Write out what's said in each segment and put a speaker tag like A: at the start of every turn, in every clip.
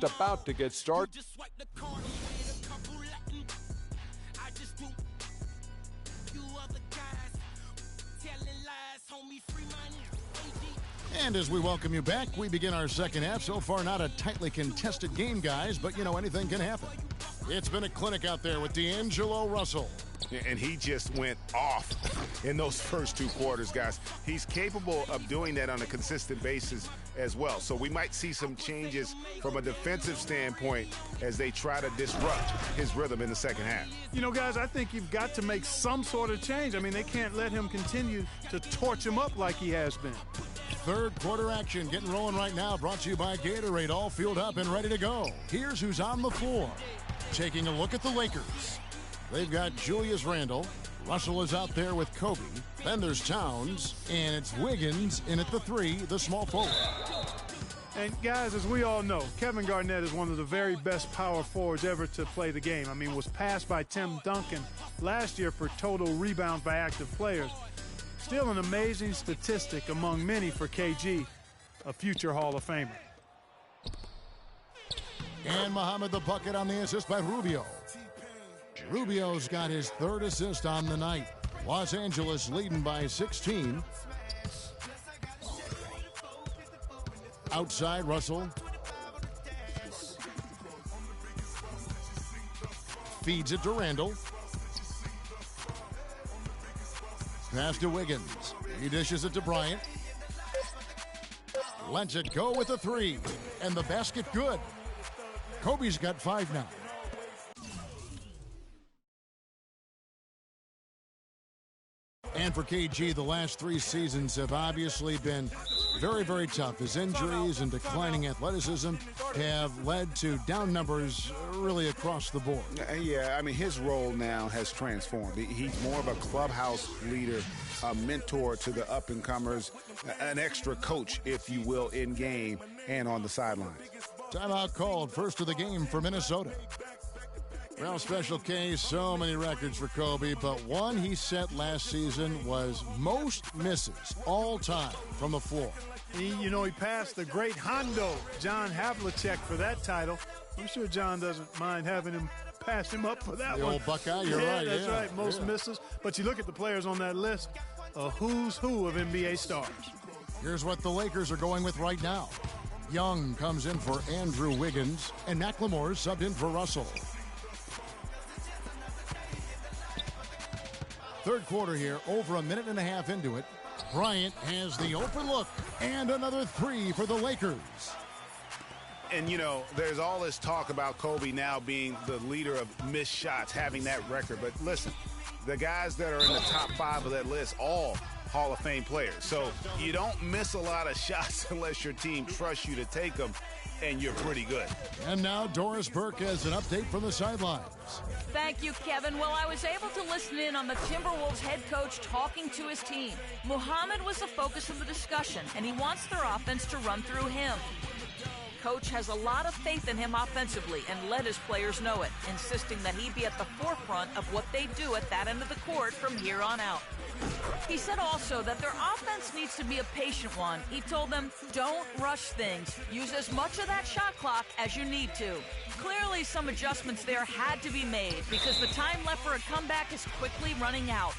A: About to get started.
B: And as we welcome you back, we begin our second half. So far, not a tightly contested game, guys, but, you know, anything can happen. It's been a clinic out there with D'Angelo Russell.
C: And he just went off in those first two quarters, guys. He's capable of doing that on a consistent basis as well. So we might see some changes from a defensive standpoint as they try to disrupt his rhythm in the second half.
D: You know, guys, I think you've got to make some sort of change. I mean, they can't let him continue to torch him up like he has been.
B: Third quarter action getting rolling right now, brought to you by Gatorade, all fueled up and ready to go. Here's who's on the floor. Taking a look at the Lakers. They've got Julius Randle. Russell is out there with Kobe. Then there's Towns, and it's Wiggins in at the three, the small forward.
D: And, guys, as we all know, Kevin Garnett is one of the very best power forwards ever to play the game. I mean, was passed by Tim Duncan last year for total rebounds by active players. Still an amazing statistic among many for KG, a future Hall of Famer.
B: And Muhammad the bucket on the assist by Rubio. Rubio's got his third assist on the night. Los Angeles leading by 16. Outside, Russell. Feeds it to Randle. Pass to Wiggins. He dishes it to Bryant. Lets it go with a three. And the basket good. Kobe's got 5 now. And for KG, the last 3 seasons have obviously been very, very tough. His injuries and declining athleticism have led to down numbers really across the board.
C: Yeah, I mean, his role now has transformed. He's more of a clubhouse leader, a mentor to the up-and-comers, an extra coach, if you will, in game and on the sidelines.
B: Timeout called, first of the game for Minnesota. Well, Special K, so many records for Kobe, but one he set last season was most misses all time from the floor.
D: He passed the great Hondo, John Havlicek, for that title. I'm sure John doesn't mind having him pass him up for that
B: the
D: one.
B: The old Buckeye, you're right.
D: That's right, most misses. But you look at the players on that list, a who's who of NBA stars.
B: Here's what the Lakers are going with right now. Young comes in for Andrew Wiggins, and McLemore subbed in for Russell. Third quarter here, over a minute and a half into it. Bryant has the open look, and another three for the Lakers.
C: And, there's all this talk about Kobe now being the leader of missed shots, having that record. But listen, the guys that are in the top 5 of that list, all Hall of Fame players. So you don't miss a lot of shots unless your team trusts you to take them, and you're pretty good.
B: And now Doris Burke has an update from the sidelines.
E: Thank you, Kevin. Well, I was able to listen in on the Timberwolves head coach talking to his team. Muhammad was the focus of the discussion, and he wants their offense to run through him. Coach has a lot of faith in him offensively and let his players know it, insisting that he be at the forefront of what they do at that end of the court from here on out. He said also that their offense needs to be a patient one. He told them, don't rush things. Use as much of that shot clock as you need to. Clearly, some adjustments there had to be made because the time left for a comeback is quickly running out.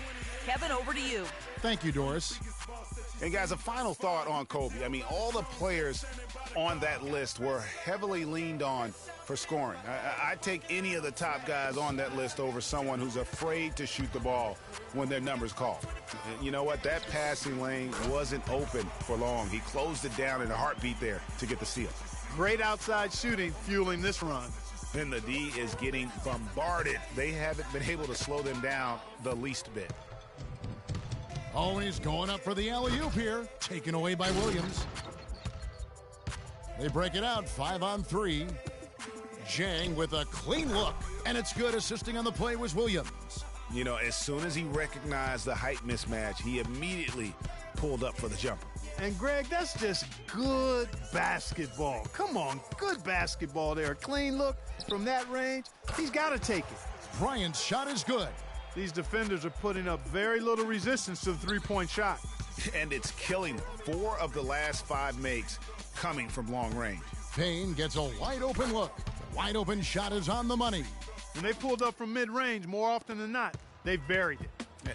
E: Kevin, over to you.
B: Thank you, Doris.
C: And, guys, a final thought on Kobe. I mean, all the players on that list were heavily leaned on for scoring. I'd take any of the top guys on that list over someone who's afraid to shoot the ball when their number's called. You know what? That passing lane wasn't open for long. He closed it down in a heartbeat there to get the steal.
D: Great outside shooting fueling this run.
C: And the D is getting bombarded. They haven't been able to slow them down the least bit.
B: Oh, and he's going up for the alley-oop here. Taken away by Williams. They break it out, 5-on-3. Jang with a clean look, and it's good. Assisting on the play was Williams.
C: As soon as he recognized the height mismatch, he immediately pulled up for the jumper.
D: And, Greg, that's just good basketball. Come on, good basketball there. Clean look from that range. He's got to take it.
B: Bryant's shot is good.
D: These defenders are putting up very little resistance to the three-point shot.
C: And it's killing them. 4 of the last 5 makes coming from long range.
B: Payne gets a wide-open look. The wide-open shot is on the money.
D: When they pulled up from mid-range, more often than not, they buried it.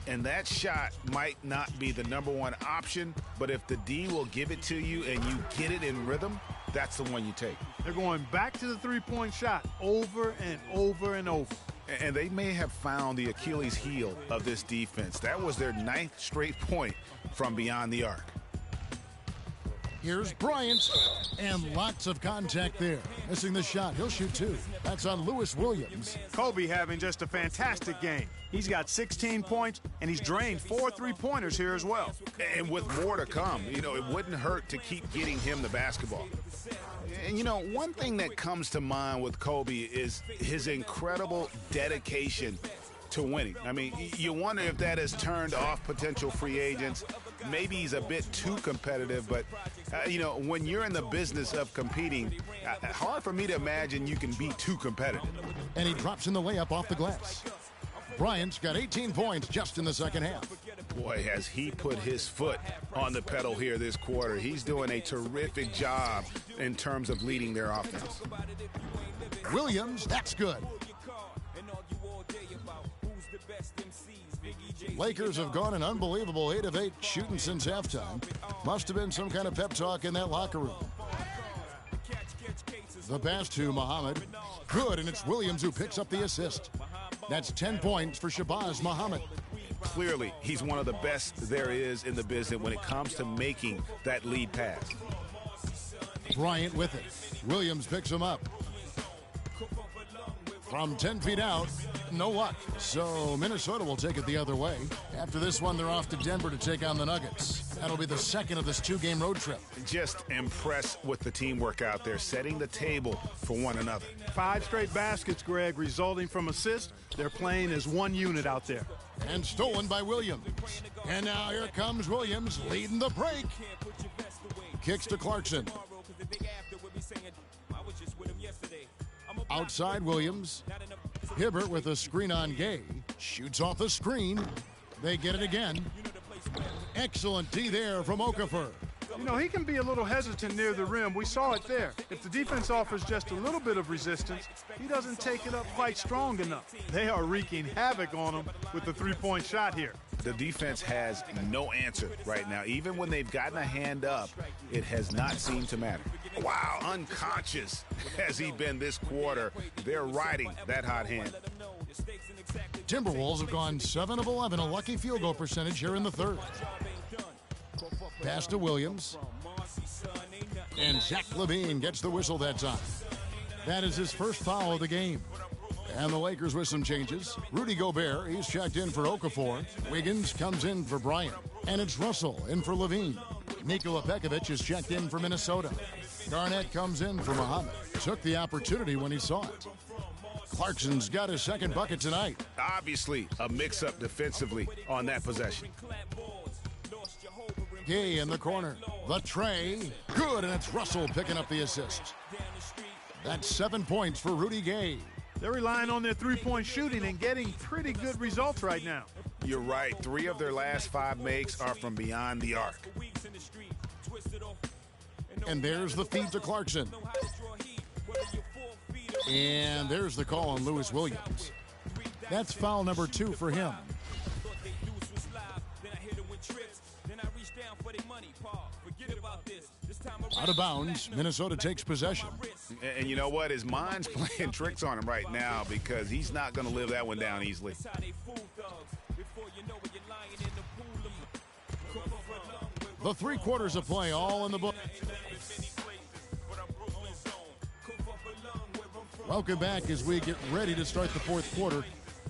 C: And that shot might not be the #1 option, but if the D will give it to you and you get it in rhythm, that's the one you take.
D: They're going back to the three-point shot over and over and over.
C: And they may have found the Achilles heel of this defense. That was their 9th straight point from beyond the arc.
B: Here's Bryant, and lots of contact there. Missing the shot. He'll shoot 2. That's on Lewis Williams.
D: Kobe having just a fantastic game. He's got 16 points, and he's drained 4 3-pointers here as well.
C: And with more to come, it wouldn't hurt to keep getting him the basketball. And, one thing that comes to mind with Kobe is his incredible dedication to winning. I mean, you wonder if that has turned off potential free agents. Maybe he's a bit too competitive, but, when you're in the business of competing, hard for me to imagine you can be too competitive.
B: And he drops in the layup off the glass. Bryant's got 18 points just in the second half.
C: Boy, has he put his foot on the pedal here this quarter. He's doing a terrific job in terms of leading their offense.
B: Williams, that's good. Lakers have gone an unbelievable 8 of 8 shooting since halftime. Must have been some kind of pep talk in that locker room. The pass to Muhammad. Good, and it's Williams who picks up the assist. That's 10 points for Shabazz Muhammad.
C: Clearly, he's one of the best there is in the business when it comes to making that lead pass.
B: Bryant with it. Williams picks him up. From 10 feet out, no luck. So Minnesota will take it the other way. After this one, they're off to Denver to take on the Nuggets. That'll be the second of this 2-game road trip.
C: Just impressed with the teamwork out there, setting the table for one another.
D: 5 straight baskets, Greg, resulting from assists. They're playing as one unit out there.
B: And stolen by Williams. And now here comes Williams leading the break. Kicks to Clarkson. Outside Williams. Hibbert with a screen on Gay. Shoots off the screen. They get it again. Excellent D there from Okafor.
D: He can be a little hesitant near the rim. We saw it there. If the defense offers just a little bit of resistance, he doesn't take it up quite strong enough. They are wreaking havoc on him with the three-point shot here.
C: The defense has no answer right now. Even when they've gotten a hand up, it has not seemed to matter. Wow, unconscious has he been this quarter. They're riding that hot hand.
B: Timberwolves have gone 7 of 11, a lucky field goal percentage here in the third. Pass to Williams. And Zach LaVine gets the whistle that time. That is his first foul of the game. And the Lakers with some changes. Rudy Gobert, he's checked in for Okafor. Wiggins comes in for Bryant. And it's Russell in for LaVine. Nikola Pekovic is checked in for Minnesota. Garnett comes in for Muhammad. Took the opportunity when he saw it. Clarkson's got his second bucket tonight.
C: Obviously, a mix-up defensively on that possession.
B: Gay in the corner. The tray. Good, and it's Russell picking up the assist. That's 7 points for Rudy Gay.
D: They're relying on their three-point shooting and getting pretty good results right now.
C: You're right. 3 of their last 5 makes are from beyond the arc.
B: And there's the feed to Clarkson. And there's the call on Lewis Williams. That's foul number 2 for him. Out of bounds, Minnesota takes possession.
C: And you know what? His mind's playing tricks on him right now because he's not going to live that one down easily.
B: The 3 quarters of play all in the book. Welcome back as we get ready to start the 4th quarter.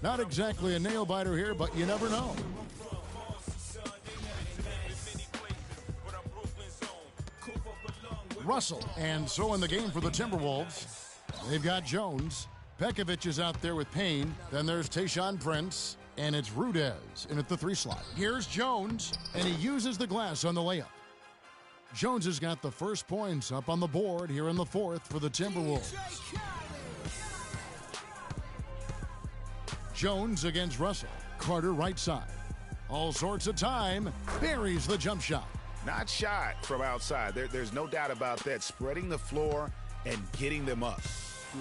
B: Not exactly a nail-biter here, but you never know. Russell, and so in the game for the Timberwolves, they've got Jones. Pekovic is out there with Payne. Then there's Tayshaun Prince, and it's Rudez in at the 3 slot. Here's Jones, and he uses the glass on the layup. Jones has got the first points up on the board here in the 4th for the Timberwolves. Jones against Russell. Carter right side. All sorts of time. Buries the jump shot.
C: Not shot from outside. There's no doubt about that. Spreading the floor and getting them up.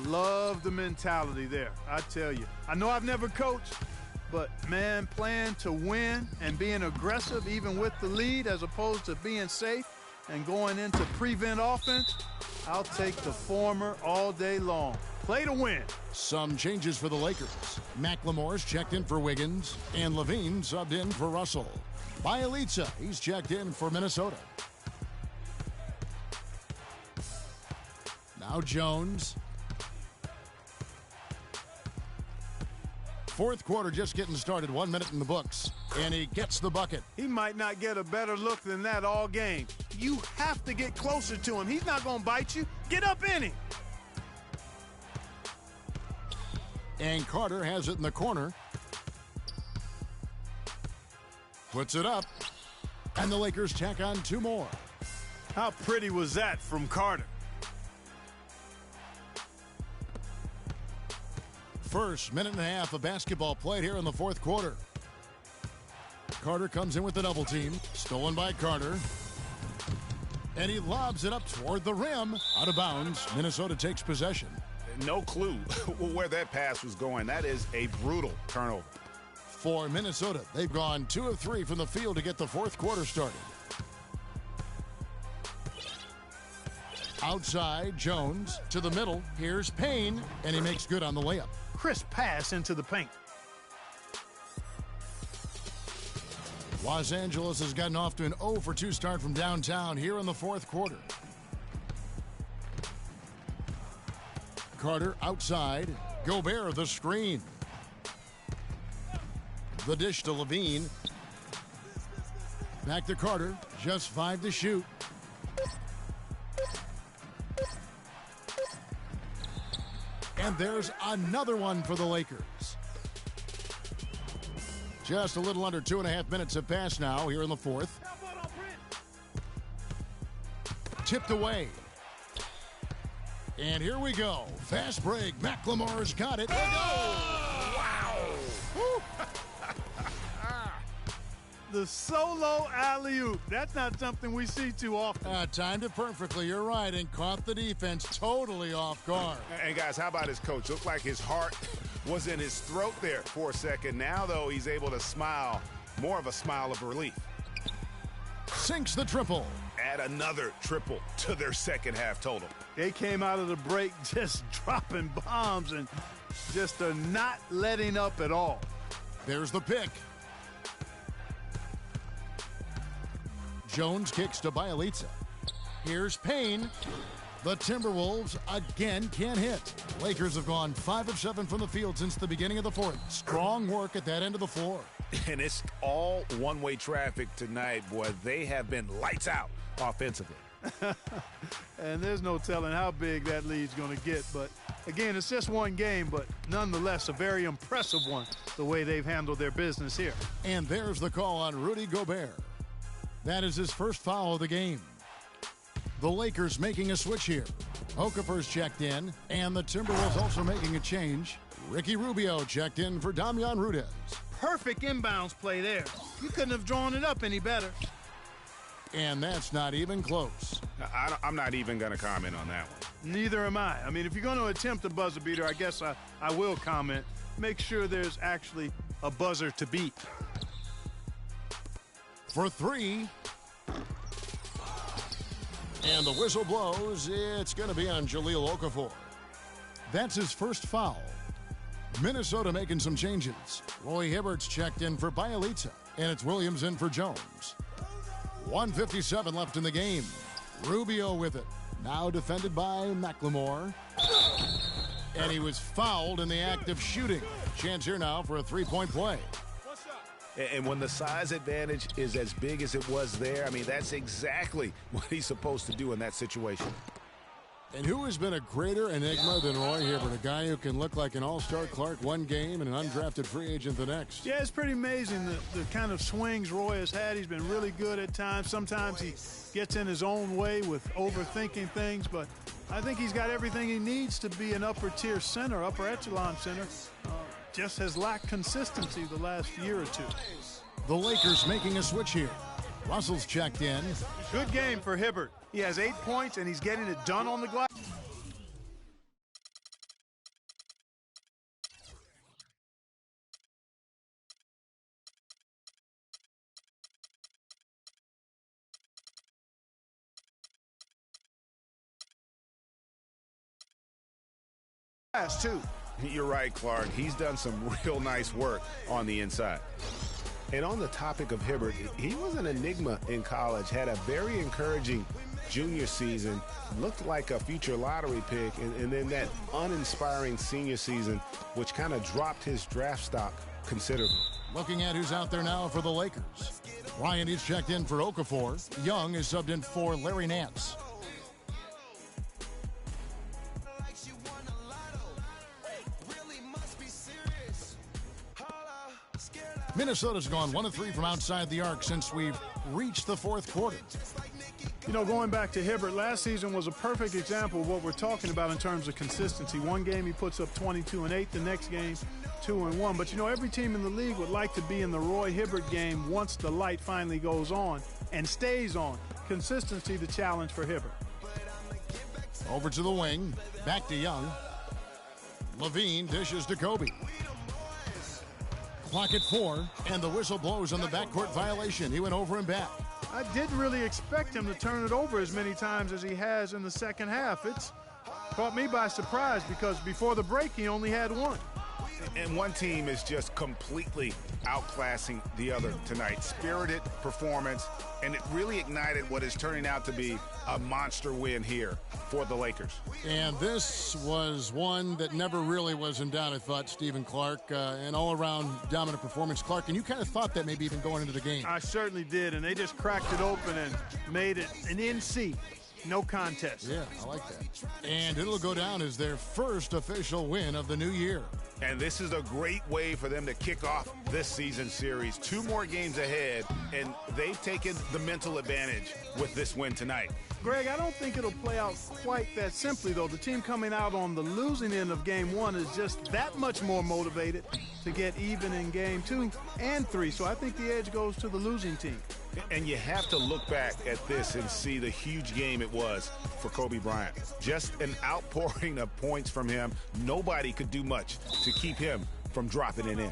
D: Love the mentality there, I tell you. I know I've never coached, but, man, playing to win and being aggressive even with the lead as opposed to being safe and going into prevent offense, I'll take the former all day long. Play to win.
B: Some changes for the Lakers. McLemore's checked in for Wiggins, and Levine subbed in for Russell. Bielitsa, he's checked in for Minnesota. Now Jones. Fourth quarter just getting started, 1 minute in the books, and he gets the bucket.
D: He might not get a better look than that all game. You have to get closer to him. He's not going to bite you. Get up in him.
B: And Carter has it in the corner. Puts it up, and the Lakers tack on 2 more.
D: How pretty was that from Carter?
B: First minute and a half of basketball played here in the fourth quarter. Carter comes in with the double team. Stolen by Carter. And he lobs it up toward the rim. Out of bounds. Minnesota takes possession.
C: No clue where that pass was going. That is a brutal turnover.
B: For Minnesota, they've gone 2 of 3 from the field to get the fourth quarter started. Outside, Jones to the middle. Here's Payne, and he makes good on the layup.
D: Crisp pass into the paint.
B: Los Angeles has gotten off to an 0 for 2 start from downtown here in the fourth quarter. Carter outside. Gobert the screen. The dish to Levine. Back to Carter. Just 5 to shoot. And there's another one for the Lakers. Just a little under 2.5 minutes have passed now here in the fourth. Tipped away. And here we go. Fast break. McLemore's got it.
C: Wow.
D: The solo alley-oop. That's not something we see too often.
B: Timed it perfectly. You're right. And caught the defense totally off guard.
C: And guys, how about his coach? Looked like his heart was in his throat there for a second. Now, though, he's able to smile. More of a smile of relief.
B: Sinks the triple.
C: Add another triple to their second half total.
D: They came out of the break just dropping bombs and just not letting up at all.
B: There's the pick. Jones kicks to Bielitsa. Here's Payne. The Timberwolves again can't hit. Lakers have gone 5 of 7 from the field since the beginning of the fourth. Strong work at that end of the floor.
C: And it's all one-way traffic tonight, boy. They have been lights out offensively.
D: And there's no telling how big that lead's going to get. But, again, it's just one game, but nonetheless a very impressive one, the way they've handled their business here.
B: And there's the call on Rudy Gobert. That is his first foul of the game. The Lakers making a switch here. Okafor's checked in, and the Timberwolves also making a change. Ricky Rubio checked in for Damian Rudez.
D: Perfect inbounds play there. You couldn't have drawn it up any better.
B: And that's not even close.
C: I'm not even going to comment on that one.
D: Neither am I. I mean, if you're going to attempt a buzzer beater, I guess I will comment. Make sure there's actually a buzzer to beat.
B: For 3. And the whistle blows. It's going to be on Jahlil Okafor. That's his first foul. Minnesota making some changes. Roy Hibbert's checked in for Bielitsa, and it's Williams in for Jones. 1:57 left in the game. Rubio with it. Now defended by McLemore. And he was fouled in the act of shooting. Chance here now for a 3-point play.
C: And when the size advantage is as big as it was there, I mean, that's exactly what he's supposed to do in that situation.
B: And who has been a greater enigma than Roy Hibbert, a guy who can look like an all-star Clark one game and an undrafted free agent the next?
D: Yeah, it's pretty amazing the kind of swings Roy has had. He's been really good at times. Sometimes he gets in his own way with overthinking things, but I think he's got everything he needs to be an upper-tier center, upper echelon center. Just has lacked consistency the last year or two.
B: The Lakers making a switch here. Russell's checked in.
D: Good game for Hibbert. He has 8 points, and he's getting it done on the glass. pass, too.
C: You're right, Clark. He's done some real nice work on the inside.
A: And on the topic of Hibbert, he was an enigma in college, had a very encouraging junior season, looked like a future lottery pick, and then that uninspiring senior season, which kind of dropped his draft stock considerably.
B: Looking at who's out there now for the Lakers. Ryan is checked in for Okafor. Young is subbed in for Larry Nance. Minnesota's gone 1 of 3 from outside the arc since we've reached the fourth quarter.
D: You know, going back to Hibbert, last season was a perfect example of what we're talking about in terms of consistency. One game he puts up 22 and 8, the next game 2 and 1. But you know, every team in the league would like to be in the Roy Hibbert game once the light finally goes on and stays on. Consistency the challenge for Hibbert.
B: Over to the wing, back to Young. Levine dishes to Kobe. Clock at 4, and the whistle blows on the backcourt violation. He went over and back.
D: I didn't really expect him to turn it over as many times as he has in the second half. It's caught me by surprise because before the break he only had one.
C: And one team is just completely outclassing the other tonight. Spirited performance, and it really ignited what is turning out to be a monster win here for the Lakers.
B: And this was one that never really was in doubt, I thought, Stephen Clark. An all-around dominant performance. Clark, and you kind of thought that maybe even going into the game.
D: I certainly did, and they just cracked it open and made it an NC. No contest.
B: Yeah, I like that. And it'll go down as their first official win of the new year.
C: And this is a great way for them to kick off this season series. 2 more games ahead, and they've taken the mental advantage with this win tonight.
D: Greg, I don't think it'll play out quite that simply, though. The team coming out on the losing end of game 1 is just that much more motivated to get even in game 2 and 3. So I think the edge goes to the losing team.
C: And you have to look back at this and see the huge game it was for Kobe Bryant. Just an outpouring of points from him. Nobody could do much to keep him from dropping it in.